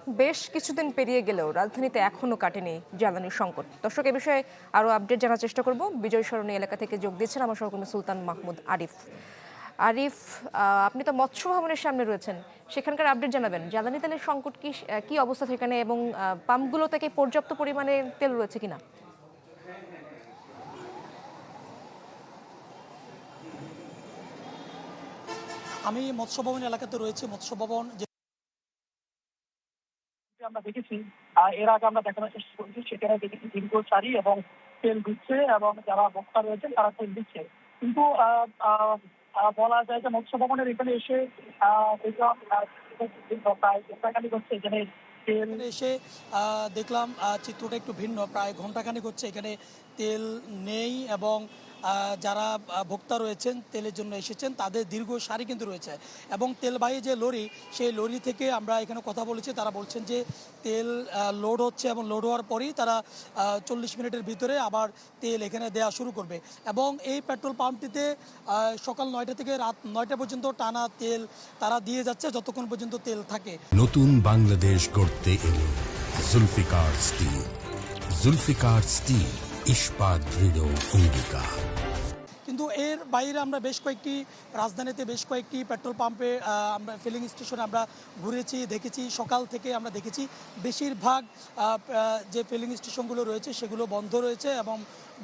বেশ কিছুদিন পেরিয়ে গেলেও রাজধানীতে এখনো কাটেনি জ্বালানির সংকট। দর্শক, এ বিষয়ে আরো আপডেট জানার চেষ্টা করব। বিজয় সরণি এলাকা থেকে যোগ দিচ্ছেন আমার সহকর্মী সুলতান মাহমুদ আরিফ। আরিফ, আপনি তো মৎস্য ভবনের সামনে রয়েছেন, সেখানকার আপডেট জানাবেন। জ্বালানি তেলের সংকট কি অবস্থা সেখানে, এবং পাম্পগুলো থেকে পর্যাপ্ত পরিমাণে তেল রয়েছে কিনা? আমি মৎস্য ভবন এলাকাতে রয়েছে। মৎস্য ভবন যে আমরা দেখেছি, এর আগে আমরা দেখানোর চেষ্টা করেছি, সেখানে দেখেছি দীর্ঘ সারি এবং তেল দিচ্ছে এবং যারা ভোক্তা রয়েছেন তারা তেল দিচ্ছে। কিন্তু বলা যায় যে মৎস্য ভবনের এখানে এসে দেখলাম প্রায় ঘন্টাখানিক হচ্ছে এখানে তেল এসে দেখলাম চিত্রটা একটু ভিন্ন। প্রায় ঘন্টাখানিক হচ্ছে এখানে তেল নেই এবং যারা ভোক্তা রয়েছেন তেলের জন্য এসেছেন তাদের দীর্ঘ সারি কিন্তু রয়েছে। এবং তেলবাহী যে লরি, সেই লরি থেকে আমরা এখানে কথা বলেছি, তারা বলছেন যে তেল লোড হচ্ছে এবং লোড হওয়ার পরেই তারা 40 মিনিটের ভিতরে আবার তেল এখানে দেওয়া শুরু করবে। এবং এই পেট্রোল পাম্পটিতে সকাল 9টা থেকে রাত 9টা পর্যন্ত টানা তেল তারা দিয়ে যাচ্ছে, যতক্ষণ পর্যন্ত তেল থাকে। নতুন বাংলাদেশ গড়তে এলো জুলফিকার স্টিল। জুলফিকার স্টিল, ইস্পাত দৃঢ় অঙ্গীকার। কিন্তু এর বাইরে আমরা রাজধানীতে বেশ কয়েকটি পেট্রোল পাম্পে আমরা ফিলিং স্টেশনে আমরা ঘুরেছি, দেখেছি। সকাল থেকে আমরা দেখেছি বেশিরভাগ যে ফিলিং স্টেশনগুলো রয়েছে সেগুলো বন্ধ রয়েছে এবং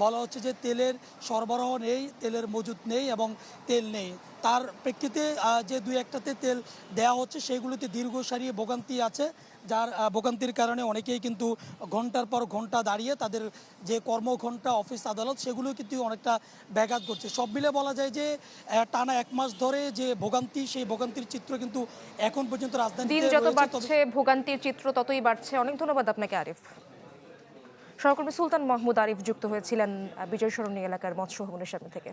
বলা হচ্ছে যে তেলের সরবরাহ নেই, তেলের মজুত নেই এবং তেল নেই। তার প্রেক্ষিতে যে দুই একটাতে তেল দেওয়া হচ্ছে সেগুলোতে দীর্ঘ সারি ভোগান্তি আছে, যার ভোগান্তির কারণে অনেকেই কিন্তু ঘন্টার পর ঘন্টা দাঁড়িয়ে তাদের যে কর্মঘণ্টা, অফিস আদালত, সেগুলো কিন্তু অনেকটা ব্যাঘাত করছে। সব মিলে বলা যায় যে টানা 1 মাস ধরে যে ভোগান্তি, সেই ভোগান্তির চিত্র কিন্তু এখন পর্যন্ত দিন রাজধানীতে যত রয়েছে। বাড়ছে ভোগান্তির চিত্র ততই বাড়ছে। অনেক ধন্যবাদ আপনাকে আরিফ। সহকর্মী সুলতান মাহমুদ আরিফ যুক্ত হয়েছিলেন বিজয় সরণি এলাকার মৎস্য ভবনের সামনে থেকে।